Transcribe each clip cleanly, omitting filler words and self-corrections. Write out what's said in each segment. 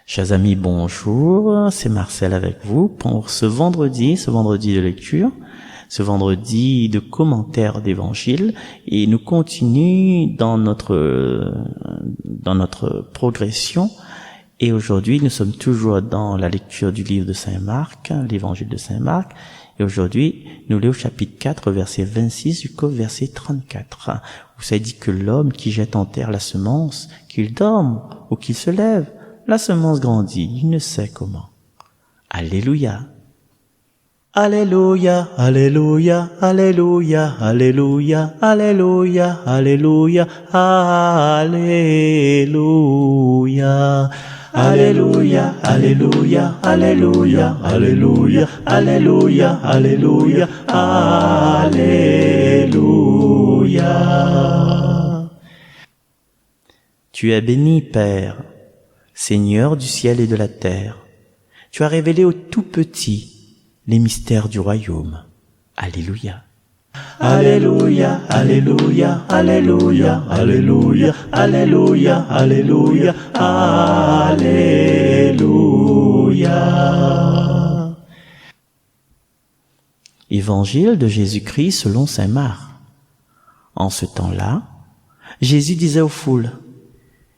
Chers amis, bonjour, c'est Marcel avec vous pour ce vendredi de lecture, ce vendredi de commentaires d'évangile, et nous continuons dans notre progression. Et aujourd'hui, nous sommes toujours dans la lecture du livre de Saint Marc, l'évangile de Saint Marc. Et aujourd'hui, nous lisons au chapitre 4, verset 26 jusqu'au verset 34. Où ça dit que l'homme qui jette en terre la semence, qu'il dorme ou qu'il se lève, la semence grandit, il ne sait comment. Alléluia. Alléluia, alléluia, alléluia, alléluia, alléluia, alléluia, alléluia. Alléluia, alléluia, alléluia, alléluia, alléluia, alléluia, alléluia. Tu es béni, Père, Seigneur du ciel et de la terre. Tu as révélé aux tout petits les mystères du royaume. Alléluia. Alléluia, alléluia, alléluia, alléluia, alléluia, alléluia, alléluia. Évangile de Jésus-Christ selon saint Marc. En ce temps-là, Jésus disait aux foules: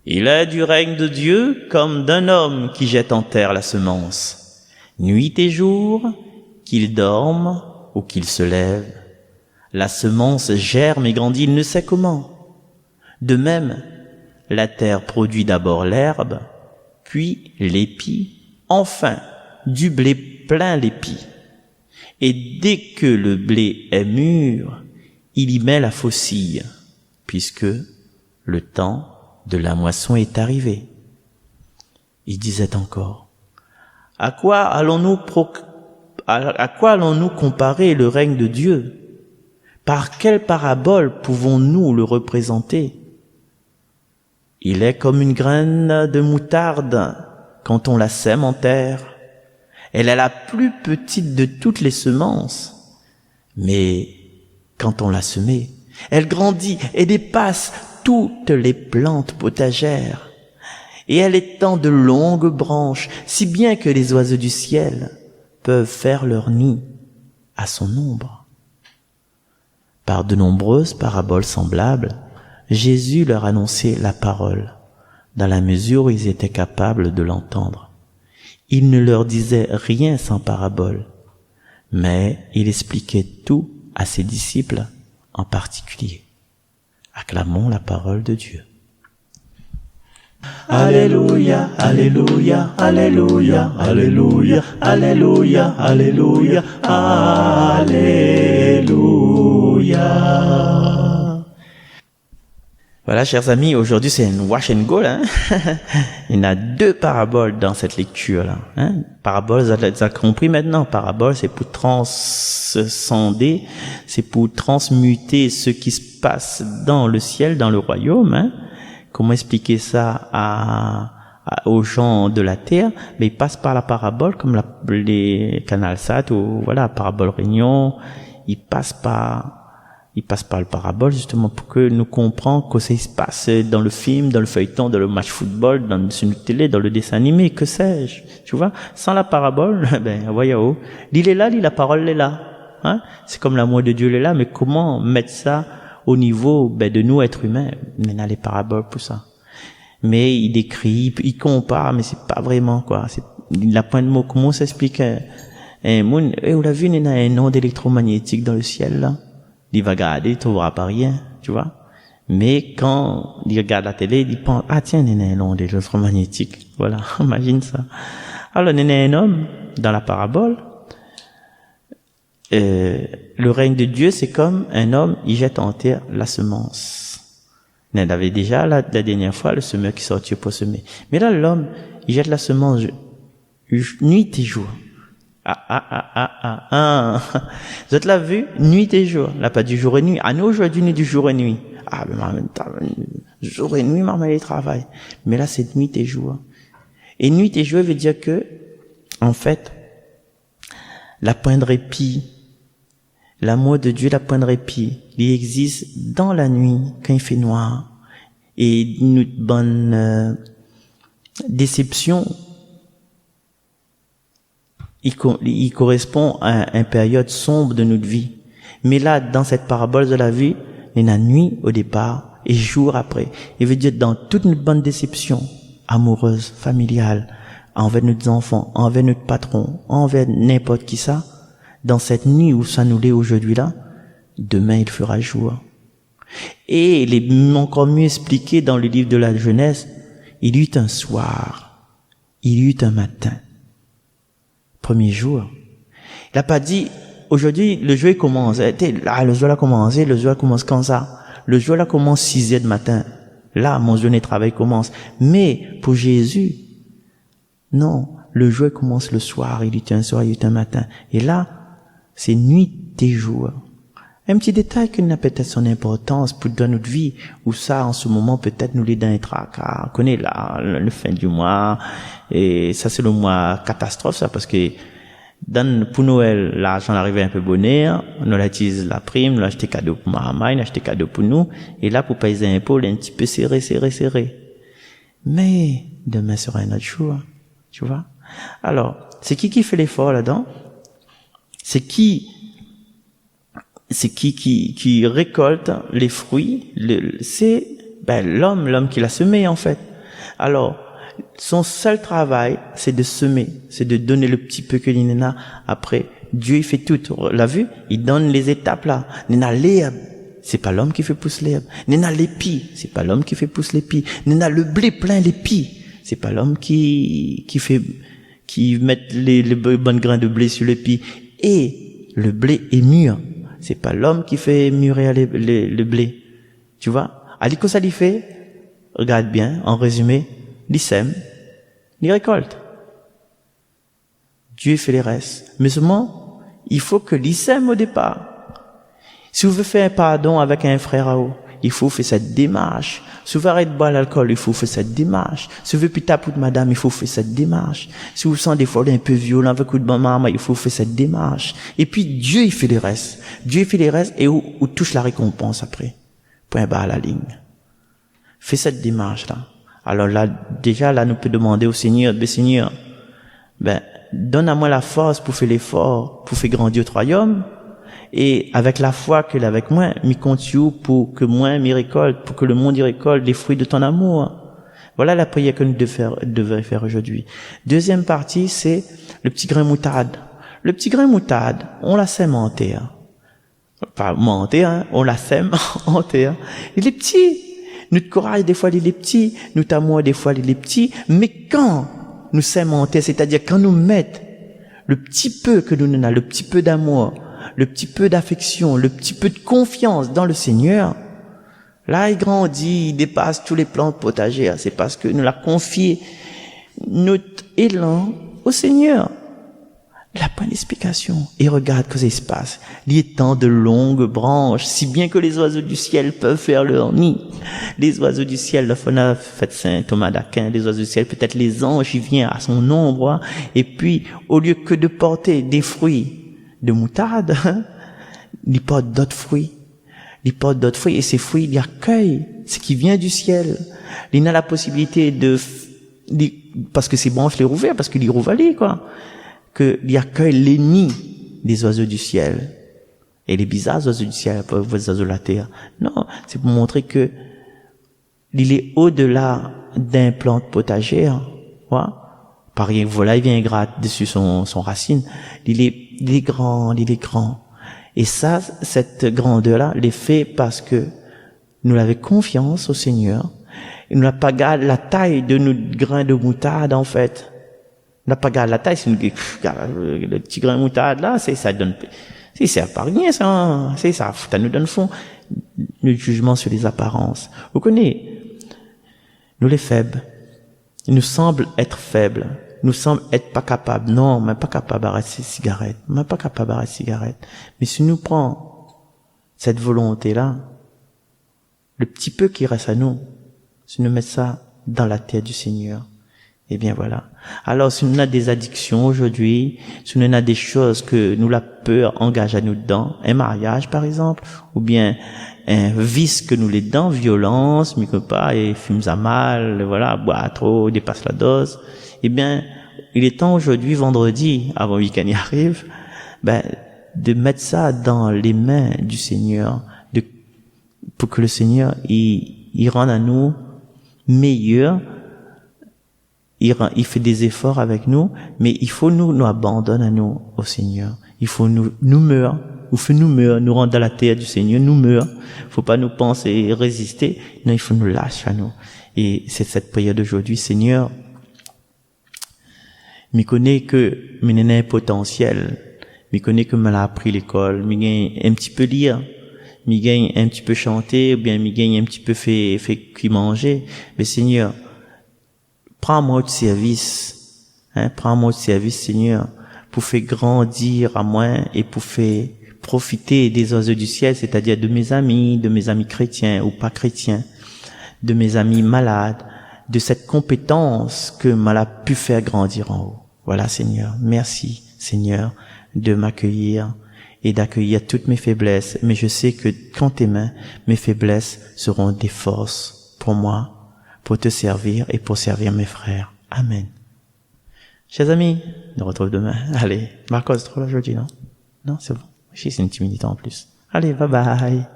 Il est du règne de Dieu comme d'un homme qui jette en terre la semence. Nuit et jour, qu'il dorme ou qu'il se lève, la semence germe et grandit, il ne sait comment. De même, la terre produit d'abord l'herbe, puis l'épi, enfin du blé plein l'épi. Et dès que le blé est mûr, il y met la faucille, puisque le temps de la moisson est arrivé. Il disait encore: À quoi allons-nous comparer le règne de Dieu? Par quelle parabole pouvons-nous le représenter? Il est comme une graine de moutarde quand on la sème en terre. Elle est la plus petite de toutes les semences. Mais quand on l'a semée, elle grandit et dépasse toutes les plantes potagères. Et elle étend de longues branches, si bien que les oiseaux du ciel peuvent faire leur nid à son ombre. Par de nombreuses paraboles semblables, Jésus leur annonçait la parole, dans la mesure où ils étaient capables de l'entendre. Il ne leur disait rien sans parabole, mais il expliquait tout à ses disciples en particulier. Acclamons la parole de Dieu. Alléluia, alléluia, alléluia, alléluia, alléluia, alléluia, alléluia. Voilà, chers amis, aujourd'hui c'est une wash and go, hein. Il y en a 2 paraboles dans cette lecture-là. Hein. Parabole, vous avez compris maintenant. Parabole, c'est pour transcender, c'est pour transmuter ce qui se passe dans le ciel, dans le royaume. Hein. Comment expliquer ça aux gens de la terre? Mais ils passent par la parabole, comme les CanalSat ou voilà, parabole Réunion. Ils passent par le parabole justement pour que nous comprenions que ça se passe dans le film, dans le feuilleton, dans le match football, sur une télé, dans le dessin animé, que sais-je. Tu vois? Sans la parabole, voyons, l'île est là, la parole est là. Hein? C'est comme l'amour de Dieu est là, mais comment mettre ça au niveau de nous êtres humains? On a les paraboles pour ça. Mais il décrit, il compare, mais c'est pas vraiment quoi. C'est la point de mot. Comment s'explique on l'a vu, il y a un onde électromagnétique dans le ciel là. Il va regarder, il trouvera pas rien, tu vois. Mais quand il regarde la télé, il pense: ah tiens, il y a un onde électromagnétique. Voilà, imagine ça. Alors il y a un homme dans la parabole. Le règne de Dieu, c'est comme un homme, il jette en terre la semence. Il y avait déjà la dernière fois le semeur qui sortit pour semer. Mais là, l'homme, il jette la semence nuit et jour. Vous êtes là vu? Nuit et jour. Là, pas du jour et nuit. Nous, aujourd'hui, ni du jour et nuit. Mais jour et nuit, maman, il travaille. Mais là, c'est nuit et jour. Et nuit et jour veut dire que, en fait, la point de répit, l'amour de Dieu, la point de répit, il existe dans la nuit, quand il fait noir. Et une bonne déception il correspond à une période sombre de notre vie. Mais là, dans cette parabole de la vie, il y a nuit au départ et jour après. Il veut dire dans toute notre bonne déception amoureuse, familiale, envers nos enfants, envers notre patron, envers n'importe qui ça, dans cette nuit où ça nous l'est aujourd'hui là, demain il fera jour. Et il est encore mieux expliqué dans le livre de la Genèse, il y eut un soir, il y eut un matin. Premier jour. Il n'a pas dit, aujourd'hui, le jour commence. Là, le jour a commencé, le jour commence quand ça? Le jour là commence 6 heures du matin. Là, mon journée de travail commence. Mais, pour Jésus, non. Le jour commence le soir, il y eut un soir, il y eut un matin. Et là, c'est nuit et jour. Un petit détail qui n'a peut-être son importance pour dans notre vie, où ça, en ce moment, peut-être nous les dans un tracas. On connaît là, le fin du mois, et ça c'est le mois catastrophe, ça, parce que pour Noël, l'argent arrivait un peu bonheur, on utilise la prime, on a acheté cadeau pour maman, on a acheté cadeau pour nous, et là, pour payer les impôts, il est un petit peu serré. Mais, demain sera un autre jour, tu vois. Alors, c'est qui fait l'effort là-dedans? C'est qui récolte les fruits? C'est l'homme qui l'a semé en fait. Alors, son seul travail, c'est de semer, c'est de donner le petit peu que l'on a. Après, Dieu il fait tout. L'a vu? Il donne les étapes là. Nena l'herbe, c'est pas l'homme qui fait pousser l'herbe. Nena l'épi, c'est pas l'homme qui fait pousser l'épi. Nena le blé plein l'épi, c'est pas l'homme qui met les bonnes grains de blé sur l'épi. Et le blé est mûr. C'est pas l'homme qui fait mûrir le blé. Tu vois? Aliko ça lui fait, regarde bien, en résumé, il sème, il récolte. Dieu fait les restes. Mais seulement, il faut que l'il sème au départ. Si vous voulez faire un pardon avec un frère à vous, il faut faire cette démarche. Si vous voulez arrêter de boire l'alcool, il faut faire cette démarche. Si vous voulez plus taper de madame, il faut faire cette démarche. Si vous sentez des fois un peu violent avec votre maman, il faut faire cette démarche. Et puis Dieu, il fait les restes. Dieu il fait les restes et où touche la récompense après. Point barre à la ligne. Fais cette démarche-là. Alors là, déjà, là, nous peut demander au Seigneur, Seigneur, donne à moi la force pour faire l'effort, pour faire grandir le royaume. Et avec la foi qu'il a avec moi, m'y compte pour que moi m'y récolte, pour que le monde y récolte les fruits de ton amour. Voilà la prière que nous devons faire aujourd'hui. Deuxième partie, c'est le petit grain moutarde. Le petit grain moutarde, on la sème en terre. Pas en terre, on la sème en terre. Il est petit. Notre courage, des fois, il est petit. Notre amour, des fois, il est petit. Mais quand nous sèmons en terre, c'est-à-dire quand nous mettons le petit peu que nous avons, le petit peu d'amour, le petit peu d'affection, le petit peu de confiance dans le Seigneur, là, il grandit, il dépasse tous les plans potagers. C'est parce que nous l'avons confié notre élan au Seigneur. Il n'a pas d'explication. Et regarde que ça se passe. Il étend de longues branches, si bien que les oiseaux du ciel peuvent faire leur nid. Les oiseaux du ciel, la faune fait Saint Thomas d'Aquin, les oiseaux du ciel, peut-être les anges, ils viennent à son ombre. Et puis, au lieu que de porter des fruits de moutarde, il porte d'autres fruits. Il porte d'autres fruits, et ces fruits, il accueille ce qui vient du ciel. Il a la possibilité parce que ces branches les rouvrent, parce qu'il est rouvalé, quoi. Qu'il accueille les nids des oiseaux du ciel. Et les bizarres oiseaux du ciel, pas les oiseaux de la terre. Non, c'est pour montrer que il est au-delà d'un plant potager. Ouais. Par exemple, voilà, il vient gratter dessus son racine. Il est grand. Et ça, cette grandeur-là, l'est fait parce que nous avons confiance au Seigneur. Il n'a pas gardé la taille de notre grain de moutarde, en fait. Il n'a pas gardé la taille, le petit grain de moutarde, là, ça donne, c'est pas rien, ça, ça nous donne fond. Le jugement sur les apparences. Vous connaissez, nous les faibles, il nous semble être faibles. Nous semble être pas capables. Non, même pas capable d'arrêter cigarettes. Mais si nous prenons cette volonté-là, le petit peu qui reste à nous, si nous mettons ça dans la terre du Seigneur, eh bien voilà. Alors si nous avons des addictions aujourd'hui, si nous avons des choses que nous la peur engage à nous dedans, un mariage par exemple, ou bien un vice que nous les dedans, violence, micropas et fumes à mal, voilà, boire trop, dépasse la dose, eh bien, il est temps aujourd'hui, vendredi, avant le week-end y arrive, de mettre ça dans les mains du Seigneur, pour que le Seigneur, il rende à nous meilleurs. Il fait des efforts avec nous, mais il faut nous abandonner à nous, au Seigneur. Il faut nous meurtre, ou fait nous meurtre, nous rendre à la terre du Seigneur, nous meurtre. Faut pas nous penser et résister. Non, il faut nous lâcher à nous. Et c'est cette prière d'aujourd'hui, Seigneur. Je connais que je n'ai un potentiel. Je connais que je l'ai appris à l'école. Je gagne un petit peu lire. Je gagne un petit peu chanter, ou bien je gagne un petit peu fait manger. Mais Seigneur, prends-moi au service. Prends-moi au service, Seigneur, pour faire grandir à moi et pour faire profiter des oiseaux du ciel, c'est-à-dire de mes amis chrétiens ou pas chrétiens, de mes amis malades, de cette compétence que m'a pu faire grandir en haut. Voilà, Seigneur. Merci, Seigneur, de m'accueillir et d'accueillir toutes mes faiblesses. Mais je sais que quand tes mains, mes faiblesses seront des forces pour moi, pour te servir et pour servir mes frères. Amen. Chers amis, on se retrouve demain. Allez, Marcos, trop là aujourd'hui, non? Non, c'est bon. Si, c'est une petite minute en plus. Allez, bye bye.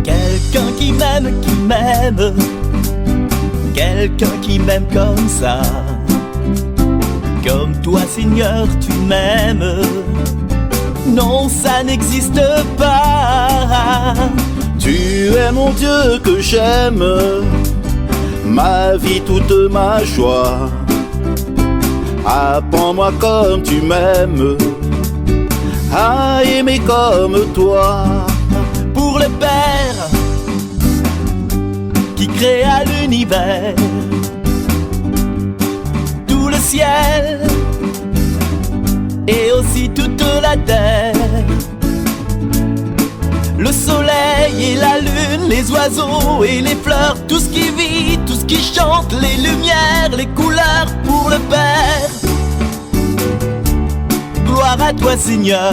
Quelqu'un qui m'aime, quelqu'un qui m'aime comme ça. Comme toi, Seigneur, tu m'aimes. Non, ça n'existe pas. Tu es mon Dieu que j'aime, ma vie, toute ma joie. Apprends-moi comme tu m'aimes, à aimer comme toi. Pour le Père qui créa l'univers, tout le ciel et aussi toute la terre, le soleil et la lune, les oiseaux et les fleurs, tout ce qui vit, tout ce qui chante, les lumières, les couleurs, pour le Père. Gloire à toi, Seigneur.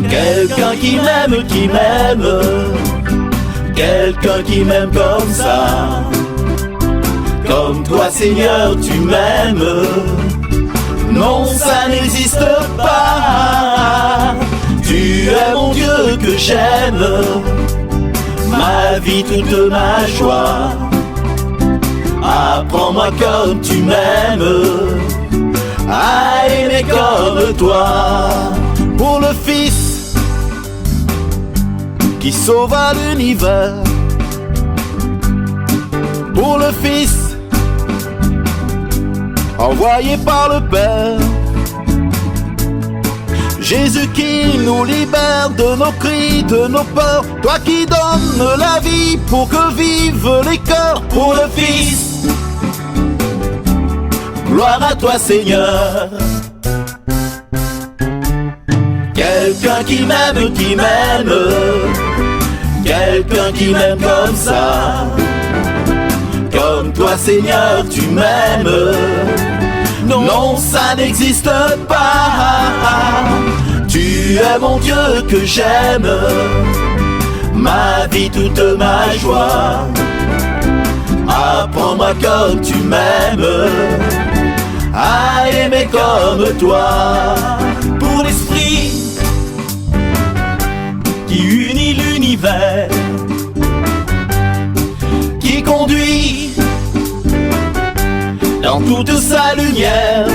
Quelqu'un qui m'aime, quelqu'un qui m'aime comme ça. Comme toi, Seigneur, tu m'aimes. Non, ça n'existe pas. Tu es mon Dieu que j'aime, ma vie, toute ma joie. Apprends-moi comme tu m'aimes, à aimer comme toi. Pour le Fils qui sauva l'univers, pour le Fils envoyé par le Père, Jésus qui nous libère de nos cris, de nos peurs. Toi qui donnes la vie pour que vivent les cœurs. Pour le Fils, gloire à toi, Seigneur. Quelqu'un qui m'aime, quelqu'un qui m'aime comme ça. Comme toi, Seigneur, tu m'aimes. Non, ça n'existe pas. Tu es mon Dieu que j'aime, ma vie, toute ma joie. Apprends-moi comme tu m'aimes, à aimer comme toi. Pour l'Esprit qui unit l'univers, qui conduit dans toute sa lumière.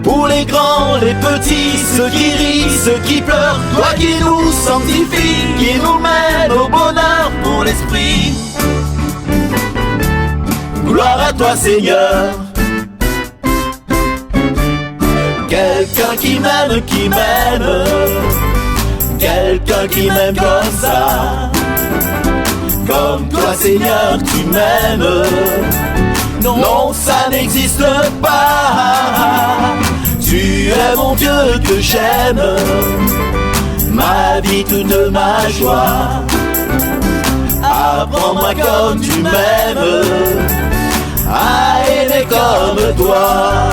Pour les grands, les petits, ceux qui rient, ceux qui pleurent, toi qui nous sanctifies, qui nous mène au bonheur. Pour l'Esprit, gloire à toi, Seigneur. Quelqu'un qui m'aime, quelqu'un qui m'aime comme ça. Comme toi, Seigneur, tu m'aimes. Non, ça n'existe pas. Tu es mon Dieu que j'aime, ma vie, toute ma joie. Apprends-moi comme tu m'aimes, à aimer comme toi.